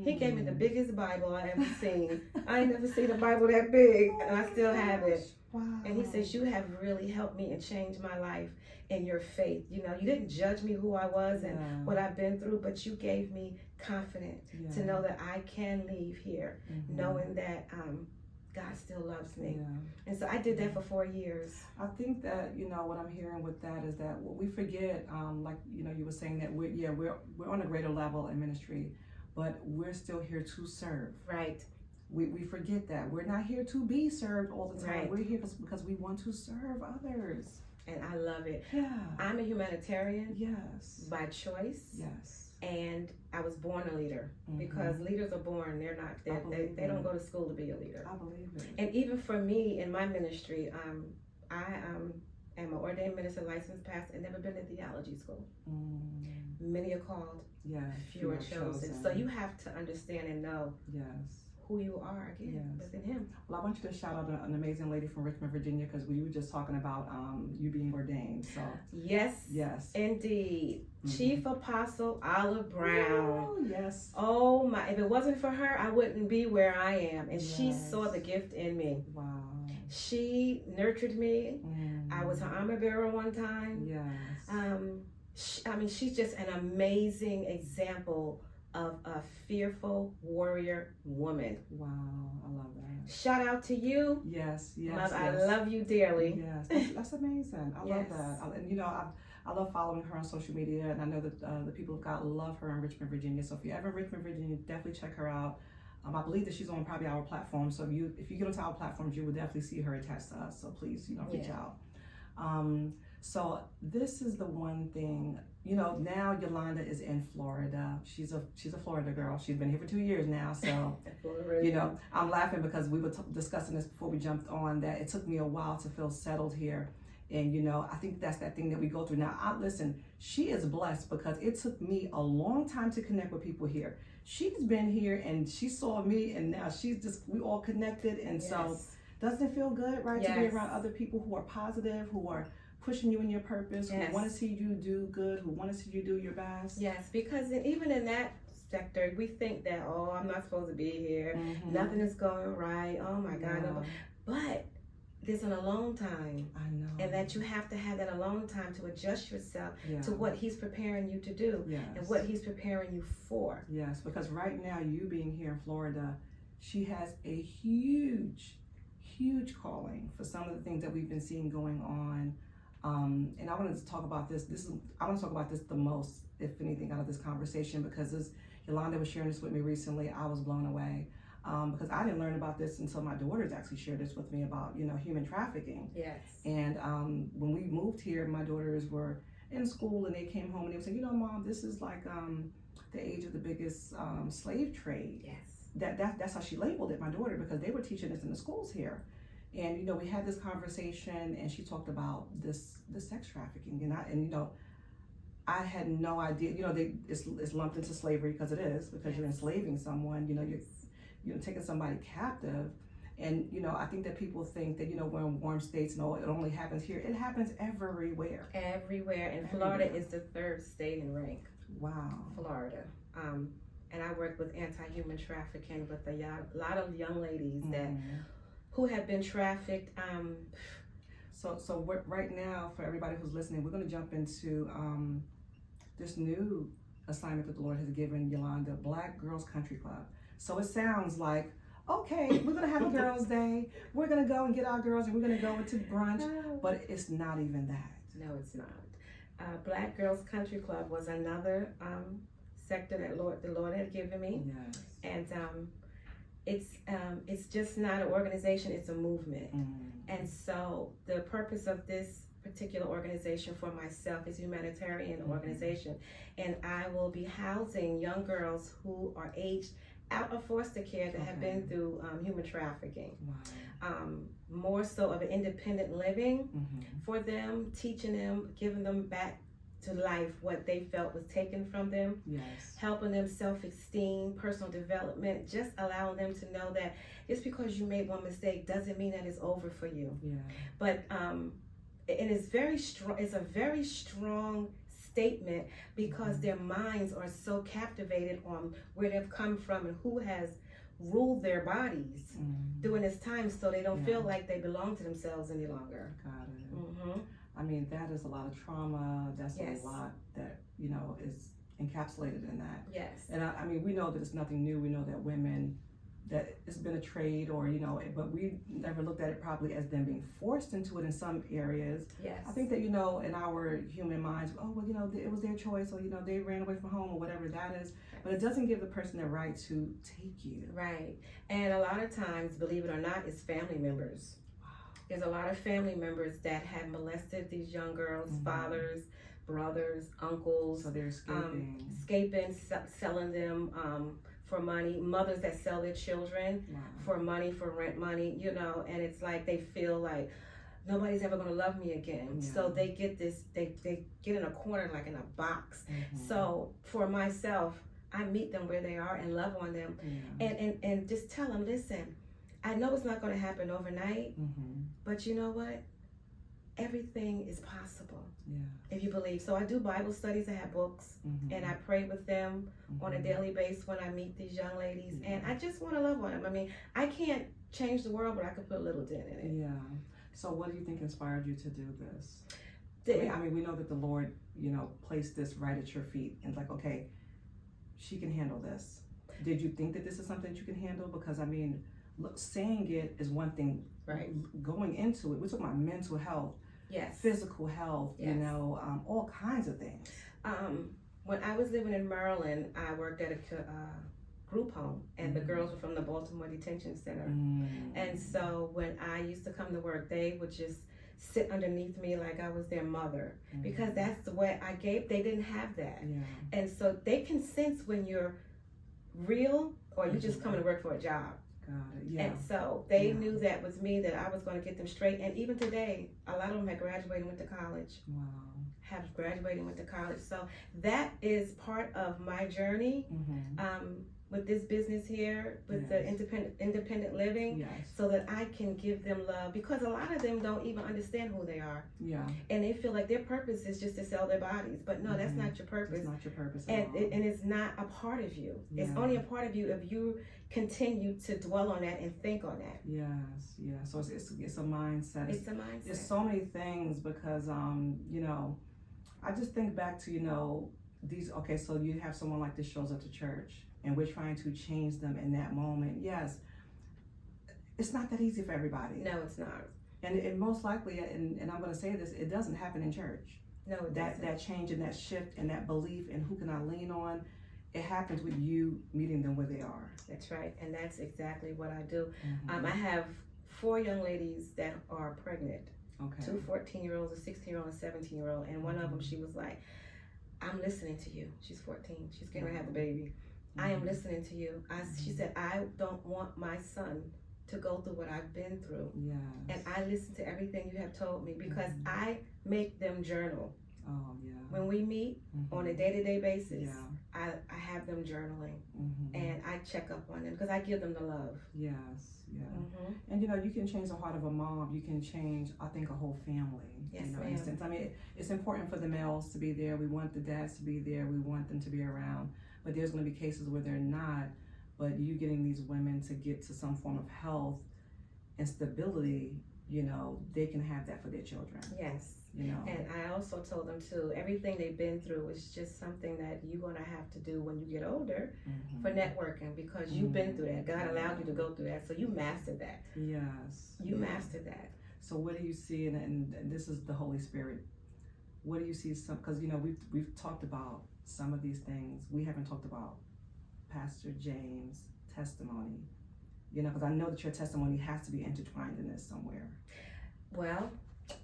Speaker 2: He gave me the biggest Bible I ever seen. I ain't never seen a Bible that big, and I still have it.
Speaker 1: Wow.
Speaker 2: And he says, you have really helped me and changed my life in your faith. You know, you didn't judge me who I was and what I've been through, but you gave me confidence to know that I can leave here, knowing that God still loves me. Yeah. And so I did that for 4 years.
Speaker 1: I think that, you know, what I'm hearing with that is that what we forget, like, you know, you were saying that we're on a greater level in ministry, but we're still here to serve.
Speaker 2: Right.
Speaker 1: We forget that. We're not here to be served all the time.
Speaker 2: Right.
Speaker 1: We're here because we want to serve others.
Speaker 2: And I love it.
Speaker 1: Yeah.
Speaker 2: I'm a humanitarian.
Speaker 1: Yes.
Speaker 2: By choice.
Speaker 1: Yes.
Speaker 2: And I was born a leader because leaders are born. They're not. They don't go to school to be a leader.
Speaker 1: I believe it.
Speaker 2: And even for me in my ministry, I am an ordained minister, licensed pastor, and never been in theology school. Many are called, few are chosen. So you have to understand and know who you are again within Him.
Speaker 1: Well, I want you to shout out an amazing lady from Richmond, Virginia, because we were just talking about you being ordained. So
Speaker 2: yes, indeed, Chief Apostle Olive Brown.
Speaker 1: Oh, yes.
Speaker 2: Oh my! If it wasn't for her, I wouldn't be where I am. And she saw the gift in me.
Speaker 1: Wow.
Speaker 2: She nurtured me. I was her armor bearer one time.
Speaker 1: Yes.
Speaker 2: She's just an amazing example of a fearful warrior woman.
Speaker 1: Wow, I love that.
Speaker 2: Shout out to you.
Speaker 1: Yes.
Speaker 2: I love you dearly.
Speaker 1: Yes, that's amazing. I love that. And you know, I love following her on social media, and I know that the people of God love her in Richmond, Virginia. So if you're ever in Richmond, Virginia, definitely check her out. I believe that she's on probably our platform. So if you get onto our platforms, you will definitely see her attached to us. So please, reach out. So this is the one thing, now Yolanda is in Florida. She's a Florida girl. She's been here for 2 years now. So, I'm laughing because we were discussing this before we jumped on, that it took me a while to feel settled here. And, I think that's that thing that we go through. Now, listen, she is blessed because it took me a long time to connect with people here. She's been here and she saw me, and now we all connected. And so doesn't it feel good, right? To be around other people who are positive, who are pushing you in your purpose, who want to see you do good, who want to see you do your best.
Speaker 2: Yes, because even in that sector, we think that, I'm not supposed to be here. Nothing is going right. Oh my God. No. But there's an alone time.
Speaker 1: I know.
Speaker 2: And that you have to have that alone time to adjust yourself to what He's preparing you to do and what He's preparing you for.
Speaker 1: Yes, because right now, you being here in Florida, she has a huge calling for some of the things that we've been seeing going on. And I wanted to talk about this. I want to talk about this the most, if anything, out of this conversation, because as Yolanda was sharing this with me recently, I was blown away. Because I didn't learn about this until my daughters actually shared this with me about, human trafficking.
Speaker 2: Yes.
Speaker 1: And when we moved here, my daughters were in school and they came home and they were saying, Mom, this is like the age of the biggest slave trade.
Speaker 2: Yes.
Speaker 1: That's how she labeled it, my daughter, because they were teaching this in the schools here. And, we had this conversation and she talked about the sex trafficking. And I had no idea, it's lumped into slavery because it is, because you're enslaving someone, you're taking somebody captive. And, I think that people think that, we're in warm states and it only happens here. It happens everywhere.
Speaker 2: Everywhere. And Florida is the 3rd state in rank.
Speaker 1: Wow.
Speaker 2: Florida. And I work with anti-human trafficking with a lot of young ladies who have been trafficked.
Speaker 1: So right now, for everybody who's listening, we're going to jump into this new assignment that the Lord has given Yolanda, Black Girls Country Club. So it sounds like, okay, we're going to have a girls' day. We're going to go and get our girls and we're going to go into brunch. But it's not even that.
Speaker 2: No, it's not. Black Girls Country Club was another sector that the Lord had given me.
Speaker 1: Yes.
Speaker 2: And it's just not an organization, it's a movement. And so the purpose of this particular organization for myself. It's a humanitarian organization, and I will be housing young girls who are aged out of foster care that have been through human trafficking.
Speaker 1: Wow.
Speaker 2: More so of an independent living for them, teaching them, giving them back to life what they felt was taken from them.
Speaker 1: Yes.
Speaker 2: Helping them self-esteem, personal development, just allowing them to know that just because you made one mistake doesn't mean that it's over for you.
Speaker 1: Yeah.
Speaker 2: But it is very strong. It's a very strong statement because their minds are so captivated on where they've come from and who has ruled their bodies during this time, so they don't feel like they belong to themselves any longer.
Speaker 1: Got it. I mean, that is a lot of trauma. That's a lot that, you know, is encapsulated in that.
Speaker 2: Yes.
Speaker 1: And I mean, we know that it's nothing new. We know that women, that it's been a trade, or, you know, but we never looked at it probably as them being forced into it in some areas.
Speaker 2: Yes.
Speaker 1: I think that, you know, in our human minds, oh, well, you know, it was their choice, or, you know, they ran away from home, or whatever that is. But it doesn't give the person the right to take you.
Speaker 2: Right. And a lot of times, believe it or not, it's family members. There's a lot of family members that have molested these young girls, fathers, brothers, uncles.
Speaker 1: So they're escaping.
Speaker 2: Selling them for money. Mothers that sell their children for money, for rent money, you know, and it's like they feel like nobody's ever going to love me again.
Speaker 1: Yeah.
Speaker 2: So they get this, they get in a corner, like in a box. So for myself, I meet them where they are and love on them, and just tell them, listen, I know it's not going to happen overnight, but you know what? Everything is possible if you believe. So I do Bible studies, I have books, and I pray with them on a daily basis when I meet these young ladies, and I just want to love on them. I mean, I can't change the world, but I could put a little dent in it.
Speaker 1: Yeah. So what do you think inspired you to do this? I mean, we know that the Lord, you know, placed this right at your feet and like, okay, she can handle this. Did you think that this is something that you can handle? Because I mean, look, saying it is one thing.
Speaker 2: Right.
Speaker 1: Going into it, we're talking about mental health, physical health, you know, all kinds of things.
Speaker 2: When I was living in Maryland, I worked at a group home, and the girls were from the Baltimore Detention Center. And so when I used to come to work, they would just sit underneath me like I was their mother, because that's the way I gave. They didn't have that. And so they can sense when you're real or you just coming to work for a job.
Speaker 1: Got it.
Speaker 2: And so they knew that was me, that I was going to get them straight. And even today, a lot of them had graduated and went to college.
Speaker 1: Wow.
Speaker 2: Have graduated and went to college. So that is part of my journey with this business here, with the independent living, so that I can give them love, because a lot of them don't even understand who they are. And they feel like their purpose is just to sell their bodies. But no, that's not your purpose.
Speaker 1: It's not your purpose at
Speaker 2: and
Speaker 1: all.
Speaker 2: and it's not a part of you. It's only a part of you if you continue to dwell on that and think on that.
Speaker 1: So it's a mindset.
Speaker 2: It's a mindset.
Speaker 1: There's so many things, because you know, I just think back to, you know, these, okay, so you have someone like this shows up to church and we're trying to change them in that moment. Yes, it's not that easy for everybody.
Speaker 2: No, it's not.
Speaker 1: And most likely, and I'm going to say this, it doesn't happen in church.
Speaker 2: No, it doesn't. That
Speaker 1: change and that shift and that belief and who can I lean on, it happens with you meeting them where they are.
Speaker 2: That's right, and that's exactly what I do. I have 4 young ladies that are pregnant. Okay. 2 14-year-olds, a 16-year-old, and a 17-year-old, and one of them, she was like, I'm listening to you. She's 14. She's getting ready to have the baby. I am listening to you. She said, I don't want my son to go through what I've been through. And I listen to everything you have told me, because I make them journal. When we meet on a day-to-day basis, I have them journaling, and I check up on them because I give them the love. And you know, you can change the heart of a mom. You can change, I think, a whole family. Yes,
Speaker 1: you know,
Speaker 2: ma'am.
Speaker 1: in a sense. I mean, it's important for the males to be there. We want the dads to be there. We want them to be around. But there's going to be cases where they're not. But you getting these women to get to some form of health and stability, you know, they can have that for their children.
Speaker 2: Yes.
Speaker 1: You know.
Speaker 2: And I also told them too, everything they've been through is just something that you're going to have to do when you get older for networking, because you've been through that. God allowed you to go through that, so you mastered that. You mastered that.
Speaker 1: So what do you see, and this is the Holy Spirit, what do you see, because you know, we've talked about some of these things. We haven't talked about Pastor James' testimony, you know, because I know that your testimony has to be intertwined in this somewhere.
Speaker 2: Well,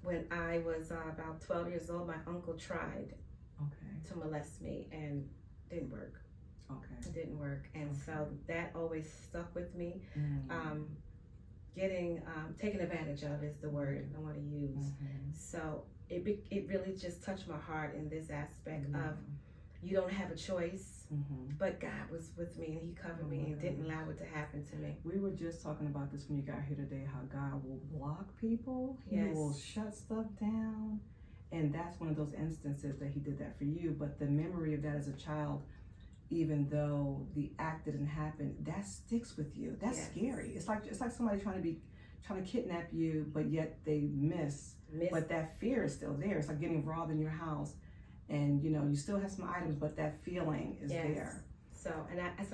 Speaker 2: when I was about 12 years old, my uncle tried to molest me and didn't work. It didn't work. And so that always stuck with me. Taken advantage of is the word I want to use. So it really just touched my heart in this aspect of you don't have a choice, but God was with me and he covered me and didn't allow it to happen to me.
Speaker 1: We were just talking about this when you got here today, how God will block people. He will shut stuff down. And that's one of those instances that he did that for you. But the memory of that as a child, even though the act didn't happen, that sticks with you. That's scary. It's like somebody trying to kidnap you, but yet they miss. But that fear is still there. It's like getting robbed in your house, and you still have some items, but that feeling is there.
Speaker 2: So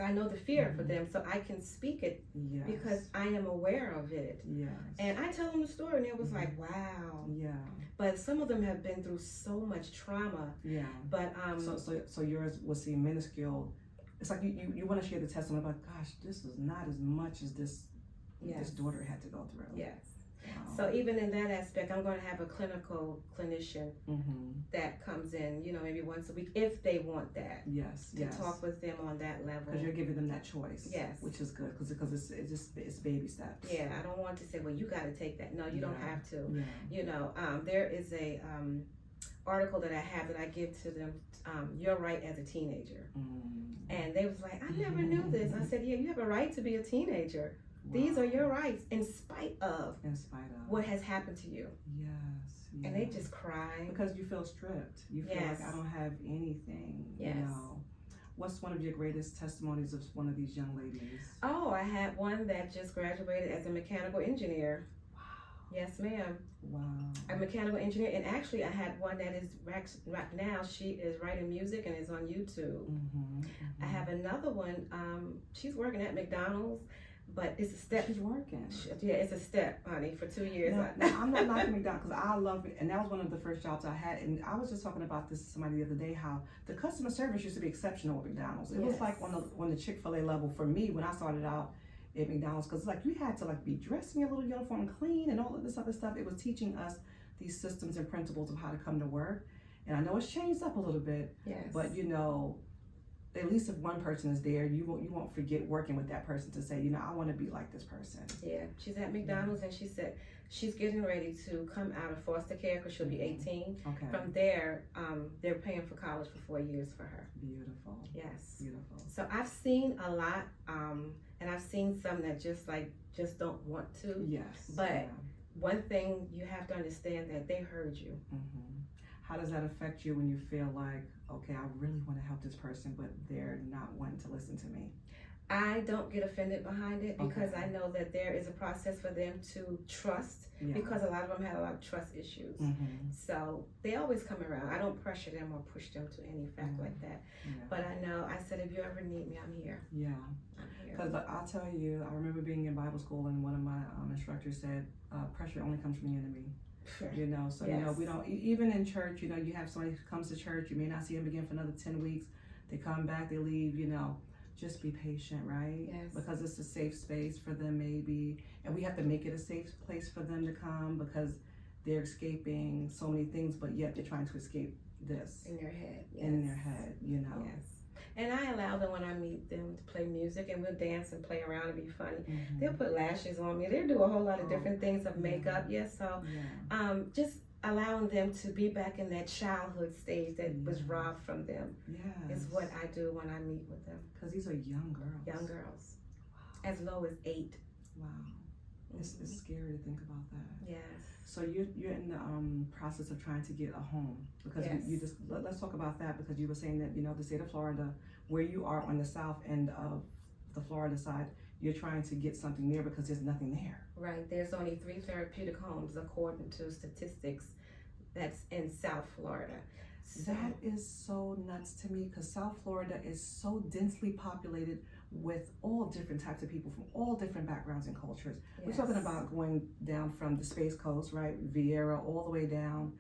Speaker 2: I know the fear for them, so I can speak it because I am aware of it. And I tell them the story, and it was like, wow. But some of them have been through so much trauma. But
Speaker 1: so yours was minuscule. It's like you want to share the testimony about, gosh, this is not as much as this daughter had to go through. Wow.
Speaker 2: So even in that aspect, I'm going to have a clinician that comes in, maybe once a week if they want that. To talk with them on that level.
Speaker 1: Because you're giving them that choice. Which is good because it's baby steps.
Speaker 2: I don't want to say, well, you got to take that. No, you don't have to. There is a article that I have that I give to them. Your right as a teenager. And they was like, I never knew this. I said, yeah, you have a right to be a teenager. These are your rights in spite of what has happened to you. And they just cry.
Speaker 1: Because you feel stripped. You feel like I don't have anything. What's one of your greatest testimonies of one of these young ladies?
Speaker 2: Oh, I had one that just graduated as a mechanical engineer.
Speaker 1: Wow.
Speaker 2: Yes, ma'am.
Speaker 1: Wow.
Speaker 2: A mechanical engineer. And actually I had one that is right now, she is writing music and is on YouTube. I have another one, she's working at McDonald's. But it's a step.
Speaker 1: She's working.
Speaker 2: It's a step, honey, for 2 years.
Speaker 1: No, I'm not knocking McDonald's because I love it. And that was one of the first jobs I had. And I was just talking about this to somebody the other day, how the customer service used to be exceptional at McDonald's. It was like on the Chick-fil-A level for me when I started out at McDonald's, because like you had to like be dressed in your little uniform and clean and all of this other stuff. It was teaching us these systems and principles of how to come to work. And I know it's changed up a little bit, but at least if one person is there, you won't forget working with that person to say, I want to be like this person.
Speaker 2: She's at McDonald's and she said she's getting ready to come out of foster care because she'll be 18. From there, they're paying for college for 4 years for her.
Speaker 1: Beautiful.
Speaker 2: Yes.
Speaker 1: Beautiful.
Speaker 2: So I've seen a lot, and I've seen some that just don't want to.
Speaker 1: Yes.
Speaker 2: But one thing you have to understand that they heard you.
Speaker 1: How does that affect you when you feel like, okay, I really want to help this person, but they're not wanting to listen to me?
Speaker 2: I don't get offended behind it because I know that there is a process for them to trust because a lot of them have a lot of trust issues. So they always come around. I don't pressure them or push them to any fact like that. But I know, I said, if you ever need me, I'm here. I'm here.
Speaker 1: Because I'll tell you, I remember being in Bible school and one of my instructors said, pressure only comes from the enemy. We don't, even in church, you have somebody who comes to church, you may not see them again for another 10 weeks, they come back, they leave, just be patient, right? Because it's a safe space for them maybe, and we have to make it a safe place for them to come because they're escaping so many things, but yet they're trying to escape this.
Speaker 2: In their head.
Speaker 1: In their head,
Speaker 2: And I allow them when I meet them to play music and we'll dance and play around and be funny. They'll put lashes on me. They'll do a whole lot of different things of makeup. Just allowing them to be back in that childhood stage that was robbed from them is what I do when I meet with them.
Speaker 1: Because these are young girls.
Speaker 2: Young girls. Wow. As low as 8.
Speaker 1: Wow. It's scary to think about that.
Speaker 2: Yes.
Speaker 1: So you're in the process of trying to get a home because you just let's talk about that because you were saying that the state of Florida, where you are on the south end of the Florida side, you're trying to get something there because there's nothing there.
Speaker 2: Right. There's only 3 therapeutic homes according to statistics that's in South Florida. So,
Speaker 1: that is so nuts to me because South Florida is so densely populated with all different types of people from all different backgrounds and cultures. We're talking about going down from the Space Coast, right, Vieira, all the way down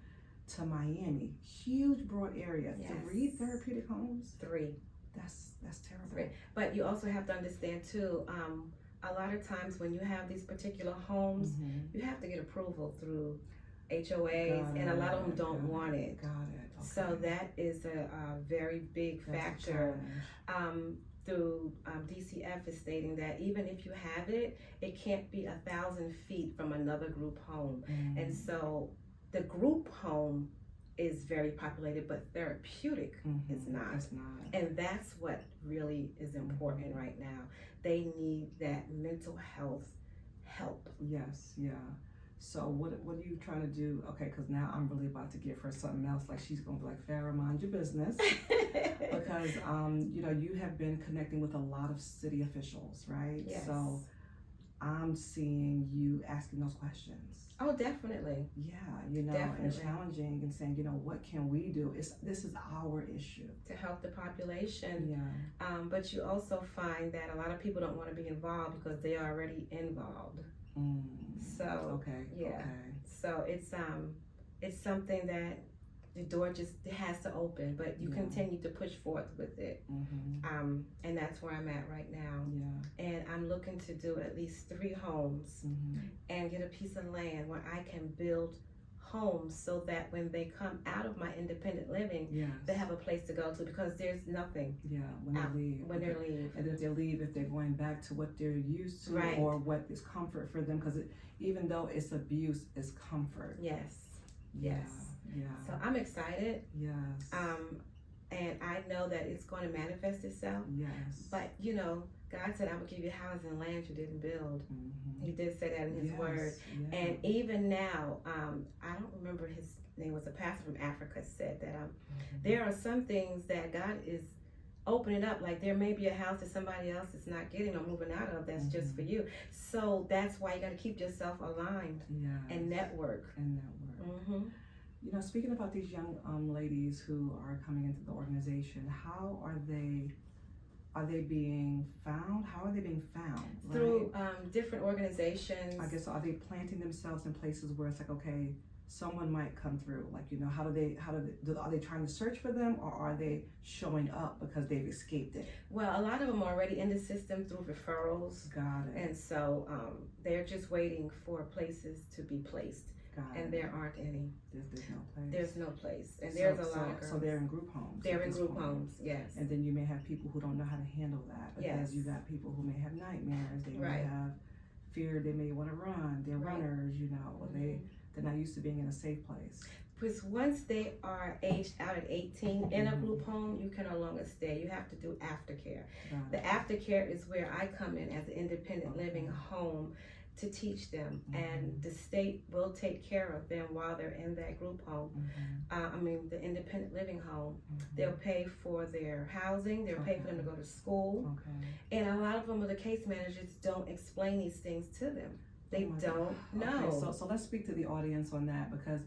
Speaker 1: to Miami. Huge, broad area. 3 therapeutic homes?
Speaker 2: 3.
Speaker 1: That's terrible.
Speaker 2: 3. But you also have to understand too, a lot of times when you have these particular homes, you have to get approval through HOAs, and a lot of them don't want it.
Speaker 1: Got it. Okay.
Speaker 2: So that is a very big factor. Through DCF is stating that even if you have it, it can't be 1,000 feet from another group home. And so the group home is very populated, but therapeutic is not.
Speaker 1: It's not.
Speaker 2: And that's what really is important right now. They need that mental health help.
Speaker 1: Yes, yeah. So what are you trying to do? Okay, because now I'm really about to give her something else. Like she's gonna be like, Farra, mind your business, because you know, you have been connecting with a lot of city officials, right?
Speaker 2: Yes.
Speaker 1: So I'm seeing you asking those questions.
Speaker 2: Oh, definitely.
Speaker 1: Yeah, you know, and challenging and saying, you know, what can we do? This is our issue
Speaker 2: to help the population.
Speaker 1: Yeah.
Speaker 2: But you also find that a lot of people don't want to be involved because they are already involved. So so it's something that the door just has to open, but you continue to push forth with it. And that's where I'm at right now. And I'm looking to do at least 3 homes and get a piece of land where I can build homes so that when they come out of my independent living, they have a place to go to, because there's nothing
Speaker 1: when they leave.
Speaker 2: When they leave.
Speaker 1: And if they leave, if they're going back to what they're used to or what is comfort for them, because even though it's abuse, it's comfort.
Speaker 2: Yes. So I'm excited.
Speaker 1: Yes.
Speaker 2: And I know that it's going to manifest itself.
Speaker 1: Yes.
Speaker 2: But you know, God said, I will give you houses and land you didn't build. He did say that in his word. And even now, I don't remember his name, was a pastor from Africa, said that there are some things that God is opening up, like there may be a house that somebody else is not getting or moving out of that's just for you. So that's why you got to keep yourself aligned and network. You know, speaking about these young ladies who are coming into the organization, how are they being found? How are they being found? Through different organizations.
Speaker 1: I guess, are they planting themselves in places where it's like, okay, someone might come through? Like, you know, are they trying to search for them, or are they showing up because they've escaped it?
Speaker 2: Well, a lot of them are already in the system through referrals.
Speaker 1: Got it.
Speaker 2: And so they're just waiting for places to be placed. And there aren't any.
Speaker 1: There's no place.
Speaker 2: There's no place. And there's a lot of girls.
Speaker 1: So they're in group homes.
Speaker 2: They're in group homes, yes.
Speaker 1: And then you may have people who don't know how to handle that, because you got people who may have nightmares. They may have fear. They may want to run. They're runners, you know. They're not used to being in a safe place.
Speaker 2: Because once they are aged out at 18 in a group home, you can no longer stay. You have to do aftercare. The aftercare is where I come in as an independent living home to teach them, and the state will take care of them while they're in that group home. The independent living home. They'll pay for their housing, they'll pay for them to go to school, and a lot of them, the case managers don't explain these things to them. They don't know.
Speaker 1: Okay, so let's speak to the audience on that, because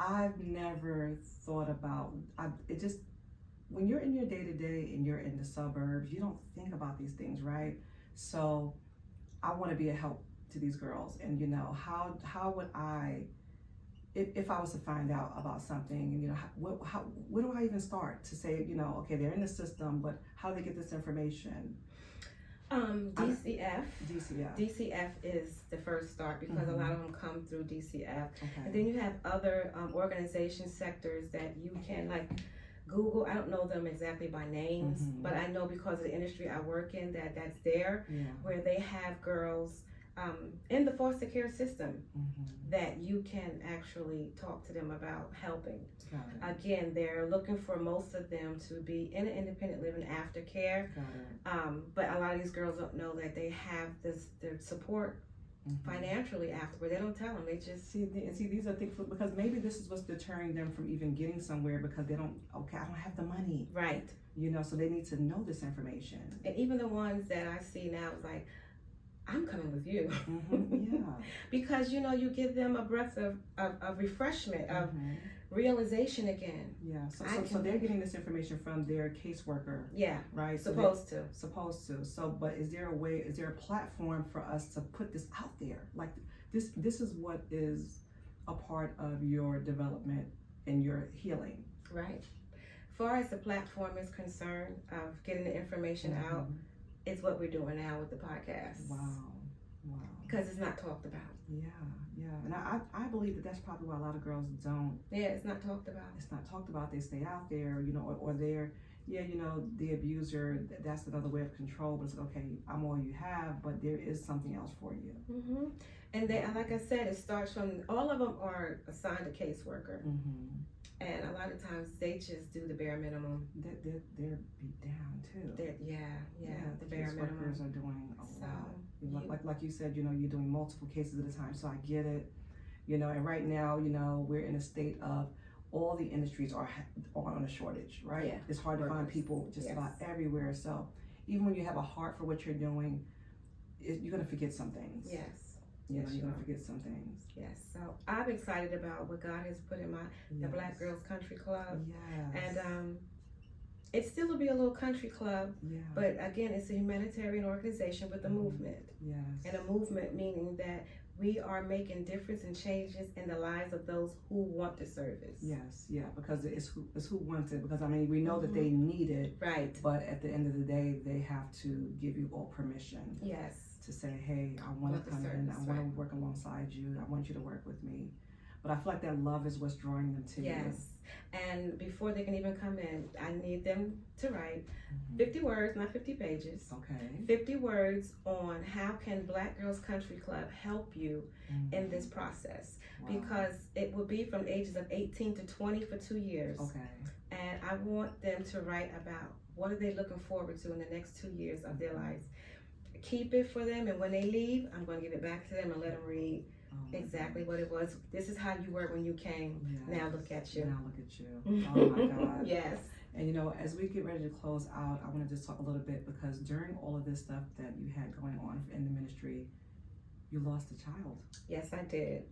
Speaker 1: I've never thought about it. Just when you're in your day-to-day and you're in the suburbs, you don't think about these things, right? So I want to be a help to these girls, and you know, how would I, if I was to find out about something, and you know, where do I even start to say, you know, okay, they're in the system, but how do they get this information?
Speaker 2: DCF is the first start, because a lot of them come through DCF. And then you have other organization sectors that you can, like Google. I don't know them exactly by names, but I know because of the industry I work in that's there, where they have girls in the foster care system that you can actually talk to them about helping. Again, they're looking for most of them to be in an independent living aftercare, but a lot of these girls don't know that they have their support financially afterward. They don't tell them. They just
Speaker 1: see these are things, because maybe this is what's deterring them from even getting somewhere, because they don't. Okay, I don't have the money.
Speaker 2: Right.
Speaker 1: You know, so they need to know this information.
Speaker 2: And even the ones that I see now is like, I'm coming with you. Because you know, you give them a breath of refreshment, of realization again.
Speaker 1: So they're getting this information from their caseworker. Right.
Speaker 2: Supposed to.
Speaker 1: So, but is there a platform for us to put this out there? Like this is what is a part of your development and your healing.
Speaker 2: Right. As far as the platform is concerned, of getting the information out, is what we're doing now with the podcast.
Speaker 1: Wow. Wow.
Speaker 2: Because it's not talked about.
Speaker 1: Yeah, and I believe that's probably why a lot of girls don't.
Speaker 2: Yeah, it's not talked about.
Speaker 1: It's not talked about. They stay out there, or they're, the abuser. That's another way of control. But it's like, okay, I'm all you have, but there is something else for you.
Speaker 2: Mm-hmm. And they, like I said, it starts from, all of them are assigned a caseworker.
Speaker 1: Mm-hmm.
Speaker 2: And a lot of times they just do the bare minimum.
Speaker 1: They're beat down too.
Speaker 2: The bare minimum.
Speaker 1: Caseworkers are doing a lot. Like you said, you're doing multiple cases at a time. So I get it. And right now, we're in a state of all the industries are on a shortage, right?
Speaker 2: Yeah.
Speaker 1: It's hard to find people just about everywhere. So even when you have a heart for what you're doing, you're gonna forget some things.
Speaker 2: Yes.
Speaker 1: You're gonna forget some things.
Speaker 2: Yes. So I'm excited about what God has put in the Black Girls Country Club.
Speaker 1: Yes.
Speaker 2: And it still will be a little country club, but again, it's a humanitarian organization with a movement.
Speaker 1: Yes.
Speaker 2: And a movement meaning that we are making difference and changes in the lives of those who want the service.
Speaker 1: Yes, because it's who wants it. Because we know that they need it,
Speaker 2: right? But
Speaker 1: at the end of the day, they have to give you all permission.
Speaker 2: Yes.
Speaker 1: To say, hey, I want to come in. I want to work alongside you. I want you to work with me. But I feel like that love is what's drawing them to you.
Speaker 2: Yes. And before they can even come in, I need them to write 50 words, not 50 pages.
Speaker 1: Okay.
Speaker 2: 50 words on how can Black Girls Country Club help you in this process. Wow. Because it will be from ages of 18 to 20 for 2 years.
Speaker 1: Okay.
Speaker 2: And I want them to write about what are they looking forward to in the next 2 years of their lives. Keep it for them, and when they leave, I'm going to give it back to them and let them read exactly what it was. This is how you were when you came. Yes. Now look at you.
Speaker 1: Now look at you. Oh my God.
Speaker 2: Yes.
Speaker 1: And as we get ready to close out, I want to just talk a little bit, because during all of this stuff that you had going on in the ministry, you lost a child.
Speaker 2: Yes, I did.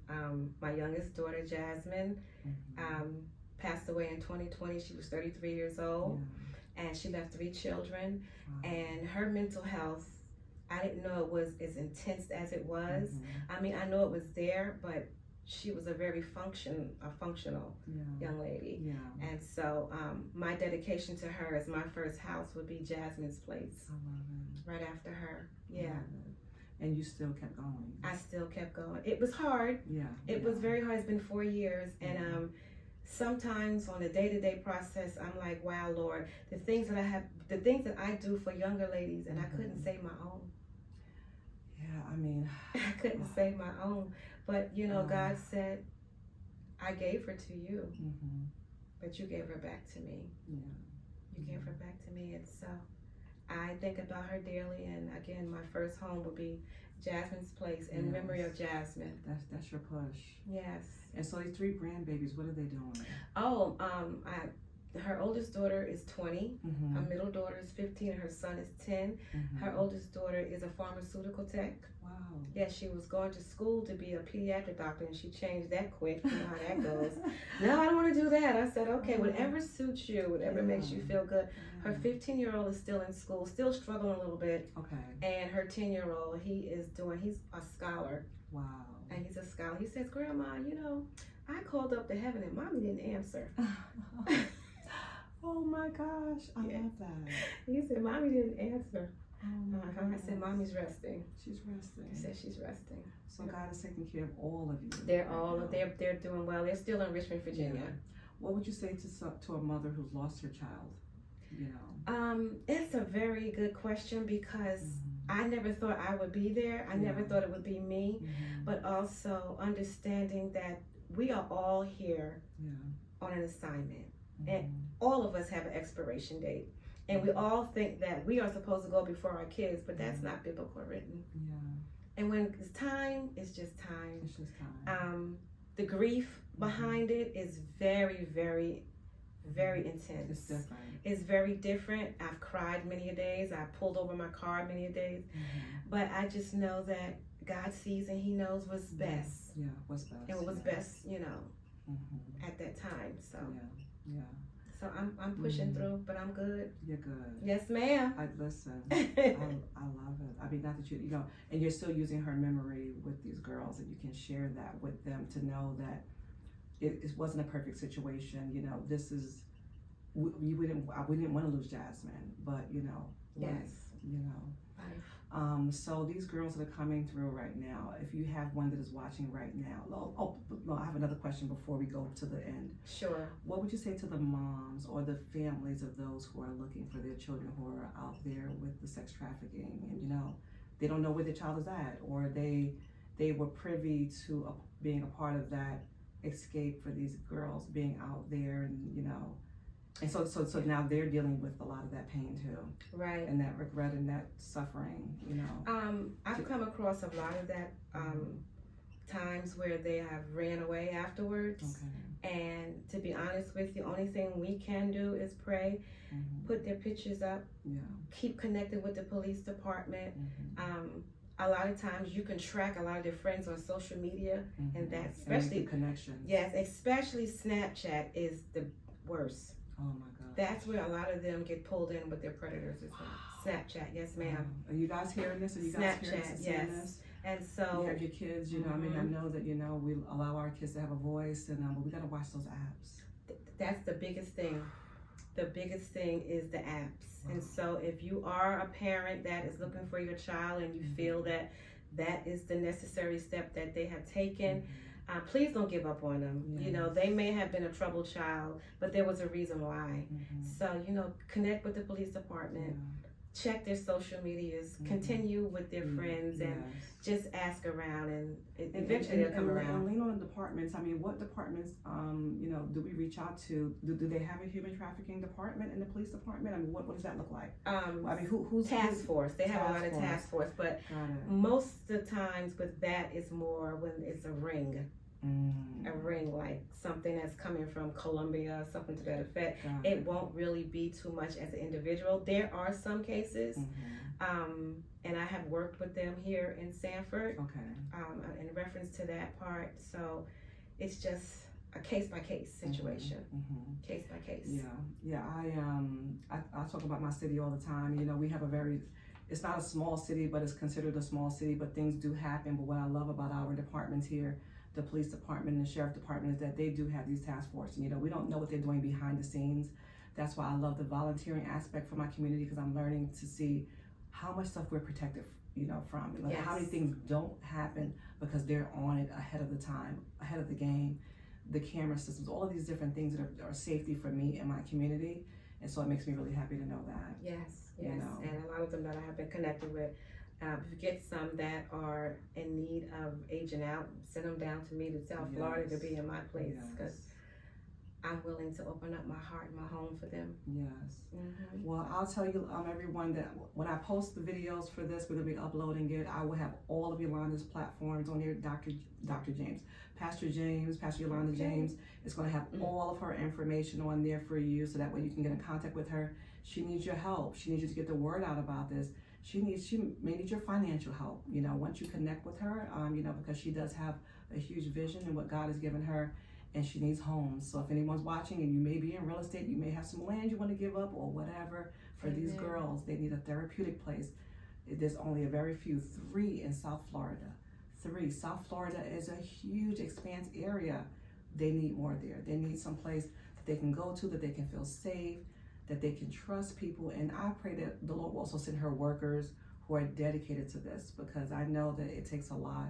Speaker 2: My youngest daughter, Jasmine, passed away in 2020. She was 33 years old, and she left 3 children. Wow. And her mental health, I didn't know it was as intense as it was. I know it was there, but she was a very functional young lady. Yeah. And so my dedication to her as my first house would be Jasmine's place.
Speaker 1: I love it.
Speaker 2: Right after her. Yeah.
Speaker 1: And you still kept going.
Speaker 2: I still kept going. It was hard.
Speaker 1: Yeah.
Speaker 2: It was very hard. It's been 4 years. And sometimes on a day-to-day process, I'm like, wow, Lord, the things that I do for younger ladies, and I couldn't say my own.
Speaker 1: Yeah,
Speaker 2: I couldn't say my own. But, God said, I gave her to you, but you gave her back to me.
Speaker 1: Yeah.
Speaker 2: You gave her back to me. And so I think about her daily. And again, my first home would be Jasmine's place in memory of Jasmine.
Speaker 1: That's your push.
Speaker 2: Yes.
Speaker 1: And so these 3 grandbabies, what are they doing?
Speaker 2: Oh, her oldest daughter is 20. Her middle daughter is 15. And her son is 10. Her oldest daughter is a pharmaceutical tech.
Speaker 1: Wow.
Speaker 2: Yeah, she was going to school to be a pediatric doctor, and she changed that quick. You know how that goes. No, I don't want to do that. I said, okay, whatever suits you, whatever makes you feel good. Her 15-year-old is still in school, still struggling a little bit.
Speaker 1: Okay.
Speaker 2: And her 10-year-old, he's a scholar.
Speaker 1: Wow.
Speaker 2: And he's a scholar. He says, Grandma, I called up to heaven and Mommy didn't answer.
Speaker 1: Oh my gosh, I love that.
Speaker 2: He said, Mommy didn't answer.
Speaker 1: Oh
Speaker 2: I said, Mommy's resting.
Speaker 1: She's resting.
Speaker 2: He said she's resting.
Speaker 1: So God is taking care of all of you.
Speaker 2: They're doing well. They're still in Richmond, Virginia.
Speaker 1: Yeah. What would you say to a mother who's lost her child?
Speaker 2: It's a very good question, because I never thought I would be there. I never thought it would be me, but also understanding that we are all here on an assignment, and all of us have an expiration date. And we all think that we are supposed to go before our kids, but that's not biblical written. Yeah. And when it's time, it's just time.
Speaker 1: It's just time.
Speaker 2: The grief behind it is very, very, very intense.
Speaker 1: It's different.
Speaker 2: It's very different. I've cried many a days. I pulled over my car many a days. But I just know that God sees and He knows what's best.
Speaker 1: Yeah, what's best.
Speaker 2: And what was best, at that time. So.
Speaker 1: Yeah.
Speaker 2: So I'm pushing through, but I'm good.
Speaker 1: You're good.
Speaker 2: Yes, ma'am.
Speaker 1: Listen, I love it. Not that and you're still using her memory with these girls, and you can share that with them to know that it wasn't a perfect situation. This is, we didn't want to lose Jasmine, but
Speaker 2: yes.
Speaker 1: Life. So these girls that are coming through right now, if you have one that is watching right now, no, I have another question before we go to the end.
Speaker 2: Sure.
Speaker 1: What would you say to the moms or the families of those who are looking for their children who are out there with the sex trafficking, and they don't know where their child is at, or they were privy to being a part of that escape for these girls being out there, and so now they're dealing with a lot of that pain too,
Speaker 2: right?
Speaker 1: And that regret and that suffering,
Speaker 2: I've come across a lot of that times where they have ran away afterwards.
Speaker 1: Okay.
Speaker 2: And to be honest with you, only thing we can do is pray, put their pictures up, keep connected with the police department. A lot of times you can track a lot of their friends on social media, and that especially
Speaker 1: connections.
Speaker 2: Yes, especially Snapchat is the worst.
Speaker 1: Oh my God.
Speaker 2: That's where a lot of them get pulled in with their predators. Is Snapchat, yes, ma'am.
Speaker 1: Are you guys hearing this? Are you guys hearing this?
Speaker 2: Yes.
Speaker 1: This?
Speaker 2: And so
Speaker 1: you have your kids, I mean, I know that we allow our kids to have a voice, and but we gotta watch those apps.
Speaker 2: That's the biggest thing. The biggest thing is the apps. And so if you are a parent that is looking for your child and you feel that that is the necessary step that they have taken, please don't give up on them.
Speaker 1: Yes.
Speaker 2: They may have been a troubled child, but there was a reason why. So, connect with the police department, check their social medias, continue with their friends, and just ask around, and eventually they'll come around.
Speaker 1: And lean on the departments. I mean, what departments, do we reach out to? Do they have a human trafficking department in the police department? I mean, what does that look like?
Speaker 2: I mean, who's task force? They have a lot of task force, but most of the times with that is more when it's a ring. A ring, like something that's coming from Colombia, something to that effect. It won't really be too much as an individual. There are some cases, and I have worked with them here in Sanford. In reference to that part, so it's just a case by case situation. Case by case.
Speaker 1: I talk about my city all the time. We have it's not a small city, but it's considered a small city. But things do happen. But what I love about our departments here, the police department and the sheriff department, is that they do have these task forces. We don't know what they're doing behind the scenes. That's why I love the volunteering aspect for my community, because I'm learning to see how much stuff we're protected, from. How many things don't happen because they're on it ahead of the time, ahead of the game. The camera systems, all of these different things that are safety for me and my community. And so it makes me really happy to know that.
Speaker 2: Yes. And a lot of them that I have been connected with, if you get some that are in need of aging out, send them down to me to South Florida to be in my place, because I'm willing to open up my heart and my home for them. Well, I'll tell you, everyone, that when I post the videos for this, we're going to be uploading it. I will have all of Yolanda's platforms on here. Dr. James, Pastor Yolanda James is going to have all of her information on there for you, so that way you can get in contact with her. She needs your help. She needs you to get the word out about this. She may need your financial help, once you connect with her, because she does have a huge vision in what God has given her, and she needs homes. So if anyone's watching and you may be in real estate, you may have some land you want to give up or whatever, for these girls, they need a therapeutic place. There's only a very few, 3 in South Florida. 3. South Florida is a huge expanse area. They need more there. They need some place that they can go to, that they can feel safe, that they can trust people. And I pray that the Lord will also send her workers who are dedicated to this, because I know that it takes a lot.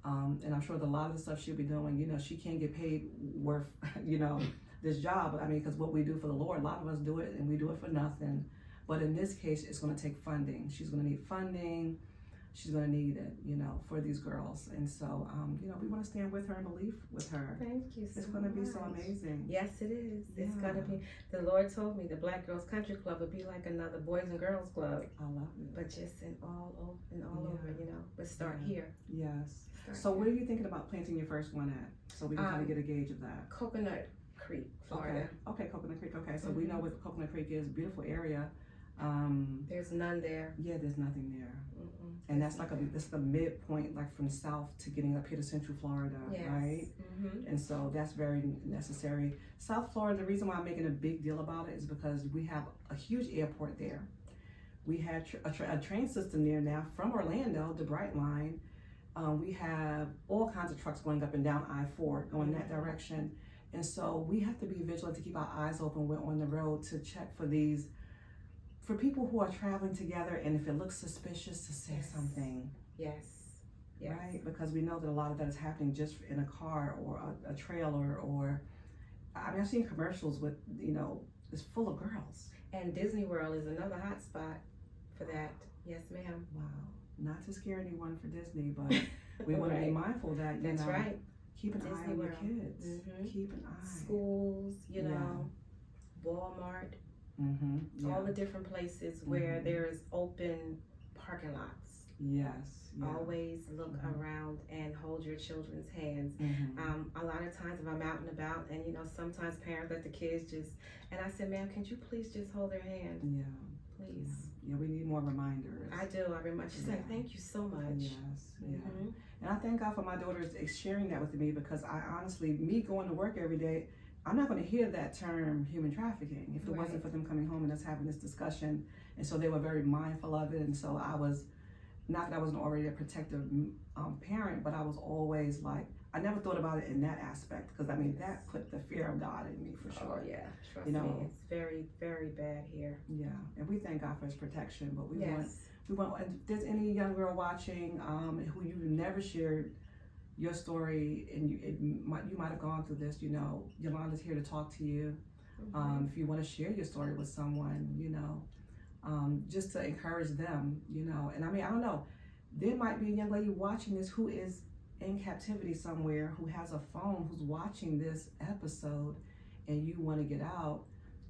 Speaker 2: And I'm sure that a lot of the stuff she'll be doing, she can't get paid worth, this job. I mean, because what we do for the Lord, a lot of us do it and we do it for nothing. But in this case, it's going to take funding. She's going to need funding. She's going to need it, for these girls. And so, we want to stand with her and believe with her. Thank you so
Speaker 1: It's going to be
Speaker 2: much.
Speaker 1: so amazing.
Speaker 2: Yes, it is. It's going to be. The Lord told me the Black Girls Country Club would be like another Boys and Girls Club.
Speaker 1: I love it.
Speaker 2: But just all over, But start here.
Speaker 1: Yes. So where are you thinking about planting your first one at? So we can kind of get a gauge of that.
Speaker 2: Coconut Creek, Florida.
Speaker 1: Okay, Coconut Creek. Okay, so we know what Coconut Creek is. Beautiful area.
Speaker 2: There's none there.
Speaker 1: Yeah, there's nothing there. And that's this is the midpoint, like from south to getting up here to Central Florida, right? And so that's very necessary. South Florida, the reason why I'm making a big deal about it is because we have a huge airport there. We had a train system there now from Orlando, the Bright Line. We have all kinds of trucks going up and down I-4 going that direction. And so we have to be vigilant to keep our eyes open when on the road to check for these for people who are traveling together, and if it looks suspicious, to say something.
Speaker 2: Yes.
Speaker 1: Right? Because we know that a lot of that is happening just in a car or a trailer, or I mean, I've seen commercials with, it's full of girls.
Speaker 2: And Disney World is another hot spot for that. Yes, ma'am.
Speaker 1: Wow. Not to scare anyone for Disney, but we want to be mindful that,
Speaker 2: That's right.
Speaker 1: Keep an eye on your kids. Keep an eye.
Speaker 2: Schools, Walmart, all the different places where there is open parking lots.
Speaker 1: Yes.
Speaker 2: Always look around and hold your children's hands. A lot of times if I'm out and about, and sometimes parents let the kids and I said, ma'am, can you please just hold their hand?
Speaker 1: Yeah.
Speaker 2: Please.
Speaker 1: Yeah, we need more reminders.
Speaker 2: I do. I remind. She's like, thank you so much.
Speaker 1: Yes. Yeah. And I thank God for my daughters sharing that with me, because I honestly, me going to work every day, I'm not going to hear that term human trafficking if it wasn't for them coming home and us having this discussion. And so they were very mindful of it. And so I was, not that I wasn't already a protective parent, but I was always like, I never thought about it in that aspect, because that put the fear of God in me for sure.
Speaker 2: Oh yeah, trust me, it's very, very bad here.
Speaker 1: Yeah, and we thank God for His protection, but we want. If there's any young girl watching who you've never shared your story, and you might have gone through this, Yolanda's here to talk to you. If you want to share your story with someone, just to encourage them, and I don't know, there might be a young lady watching this who is in captivity somewhere, who has a phone, who's watching this episode, and you want to get out,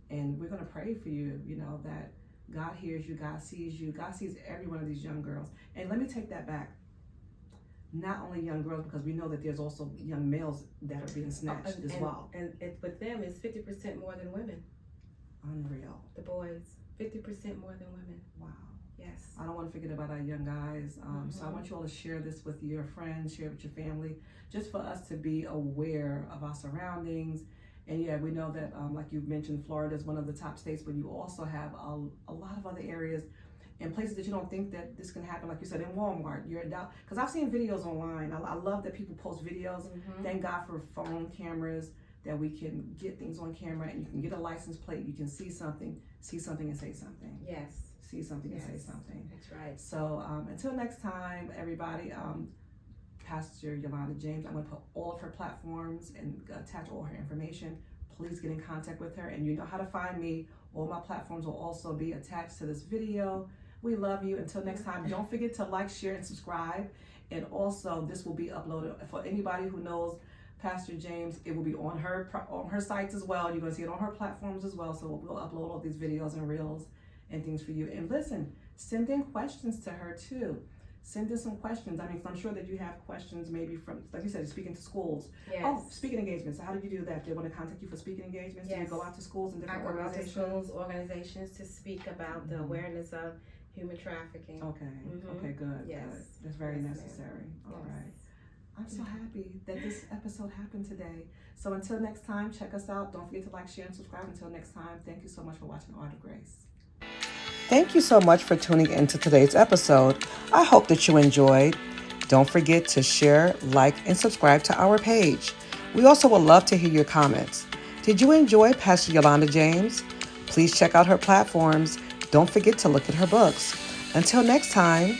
Speaker 1: and we're going to pray for you, that God hears you, God sees every one of these young girls. And let me take that back. Not only young girls, because we know that there's also young males that are being snatched as well.
Speaker 2: And with them, it's 50% more than women.
Speaker 1: Unreal.
Speaker 2: The boys, 50% more than women.
Speaker 1: Wow.
Speaker 2: Yes.
Speaker 1: I don't want to forget about our young guys. So I want you all to share this with your friends, share it with your family, just for us to be aware of our surroundings. And yeah, we know that, like you mentioned, Florida is one of the top states, but you also have a lot of other areas and places that you don't think that this can happen. Like you said, in Walmart, you're down. Because I've seen videos online. I love that people post videos. Thank God for phone cameras, that we can get things on camera, and you can get a license plate. You can see something and say something.
Speaker 2: Yes.
Speaker 1: See something and say something.
Speaker 2: That's right.
Speaker 1: So until next time, everybody, Pastor Yolanda James, I'm going to put all of her platforms and attach all her information. Please get in contact with her, and you know how to find me. All my platforms will also be attached to this video. We love you. Until next time, don't forget to like, share, and subscribe. And also, this will be uploaded for anybody who knows Pastor James. It will be on her sites as well. You're going to see it on her platforms as well. So we'll upload all these videos and reels and things for you. And listen, send in questions to her too. Send in some questions. I'm sure that you have questions maybe from, like you said, speaking to schools.
Speaker 2: Yes.
Speaker 1: Oh, speaking engagements. So how do you do that? If they want to contact you for speaking engagements, do you go out to schools and different organizations?
Speaker 2: I go out to schools, organizations to speak about the awareness of human trafficking.
Speaker 1: Okay. Okay, good.
Speaker 2: Yes.
Speaker 1: Good. That's very necessary. All right. I'm so happy that this episode happened today. So until next time, check us out. Don't forget to like, share, and subscribe. Until next time, thank you so much for watching Art of Grace. Thank you so much for tuning into today's episode. I hope that you enjoyed. Don't forget to share, like, and subscribe to our page. We also would love to hear your comments. Did you enjoy Pastor Yolanda James? Please check out her platforms. Don't forget to look at her books. Until next time,